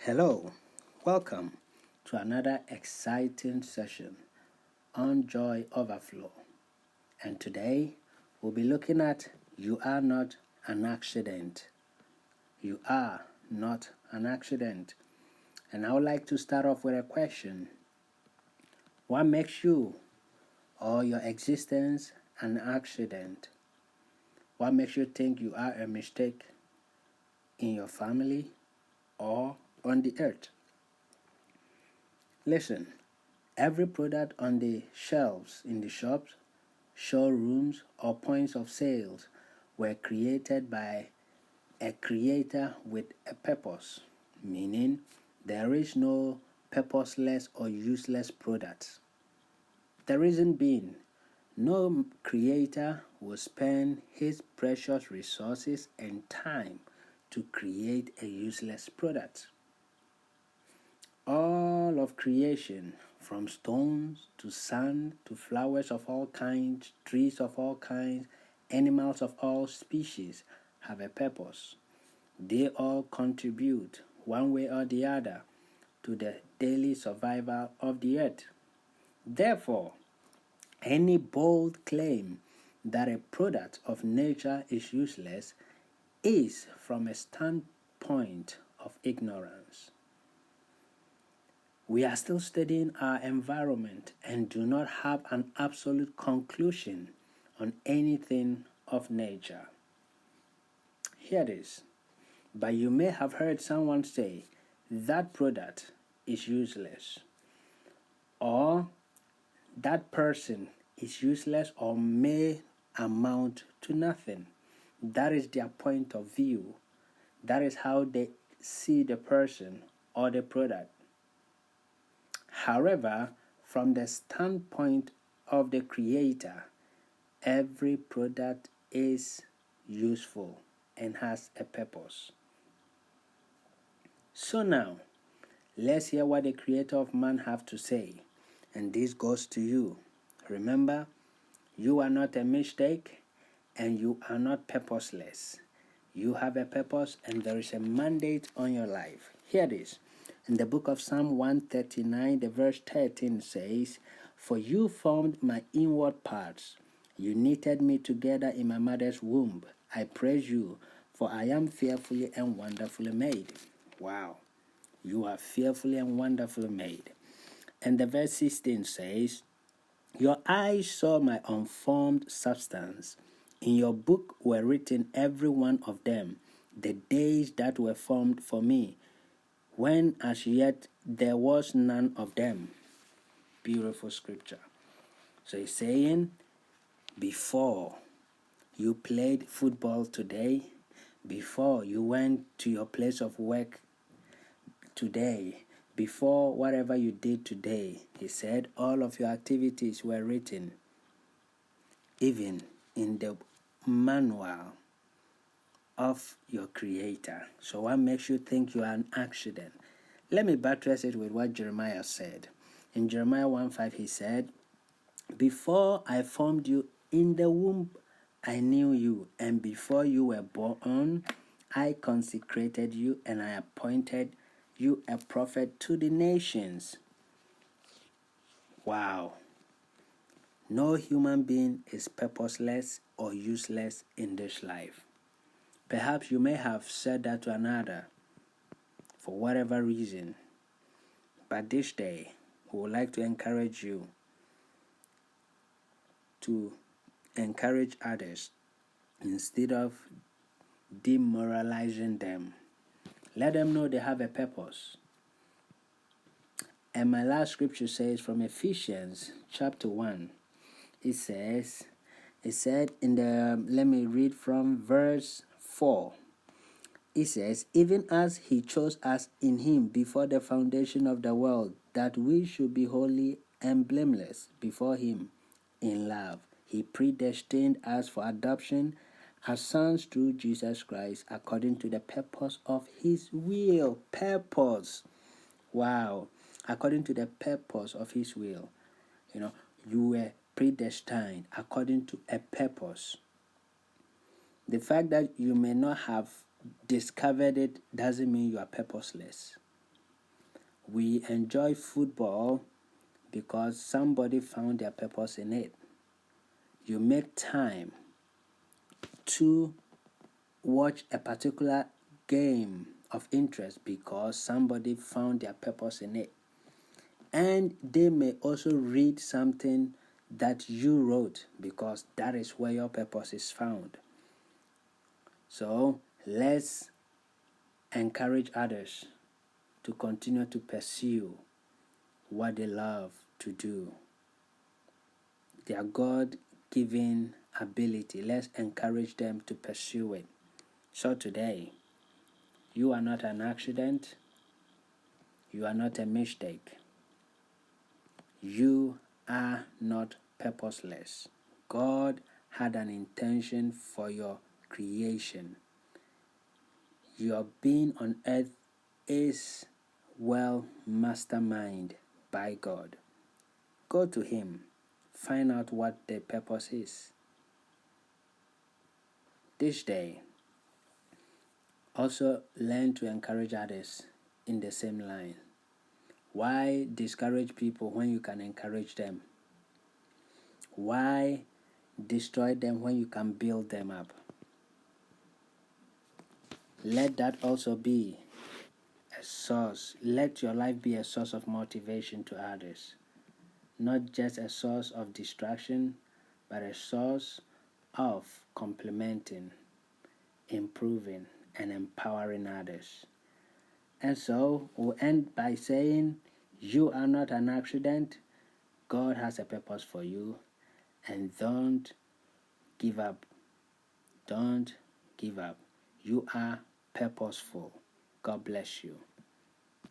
Hello, welcome to another exciting session on Joy Overflow. And today we'll be looking at You Are Not an Accident. You are not an accident. And I would like to start off with a question. What makes you or your existence an accident? What makes you think you are a mistake in your family or on the earth? Listen, every product on the shelves in the shops, showrooms, or points of sales were created by a creator with a purpose, meaning there is no purposeless or useless products. The reason being, no creator will spend his precious resources and time to create a useless product. All of creation, from stones to sand to flowers of all kinds, trees of all kinds, animals of all species, have a purpose. They all contribute, one way or the other, to the daily survival of the earth. Therefore, any bold claim that a product of nature is useless is from a standpoint of ignorance. We are still studying our environment and do not have an absolute conclusion on anything of nature. Here it is. But you may have heard someone say that product is useless, or that person is useless or may amount to nothing. That is their point of view. That is how they see the person or the product. However, from the standpoint of the creator, every product is useful and has a purpose. So now, let's hear what the creator of man have to say. And this goes to you. Remember, you are not a mistake and you are not purposeless. You have a purpose and there is a mandate on your life. Here it is. In the book of Psalm 139, the verse 13 says, "For you formed my inward parts. You knitted me together in my mother's womb. I praise you, for I am fearfully and wonderfully made." Wow. You are fearfully and wonderfully made. And the verse 16 says, "Your eyes saw my unformed substance. In your book were written every one of them, the days that were formed for me, when as yet there was none of them." Beautiful scripture. So he's saying, before you played football today, before you went to your place of work today, before whatever you did today, he said all of your activities were written, even in the manual of your creator. So what makes you think you are an accident? Let me buttress it with what Jeremiah said. In Jeremiah 1:5 he said, "Before I formed you in the womb, I knew you, and before you were born, I consecrated you and I appointed you a prophet to the nations." Wow. No human being is purposeless or useless in this life. Perhaps you may have said that to another for whatever reason. But this day, we would like to encourage you to encourage others instead of demoralizing them. Let them know they have a purpose. And my last scripture says from Ephesians chapter 1. It said let me read from verse 4. It says, "Even as he chose us in him before the foundation of the world, that we should be holy and blameless before him in love. He predestined us for adoption as sons through Jesus Christ, according to the purpose of his will." Purpose. Wow. According to the purpose of his will. You were predestined according to a purpose. The fact that you may not have discovered it doesn't mean you are purposeless. We enjoy football because somebody found their purpose in it. You make time to watch a particular game of interest because somebody found their purpose in it. And they may also read something that you wrote because that is where your purpose is found. So let's encourage others to continue to pursue what they love to do. Their God-given ability. Let's encourage them to pursue it. So today, you are not an accident. You are not a mistake. You are not purposeless. God had an intention for your creation. Your being on earth is well masterminded by God. Go to Him. Find out what the purpose is. This day, also learn to encourage others in the same line. Why discourage people when you can encourage them? Why destroy them when you can build them up? Let that also be a source. Let your life be a source of motivation to others. Not just a source of distraction, but a source of complementing, improving, and empowering others. And so we'll end by saying, you are not an accident. God has a purpose for you. And don't give up. Don't give up. You are purposeful. God bless you.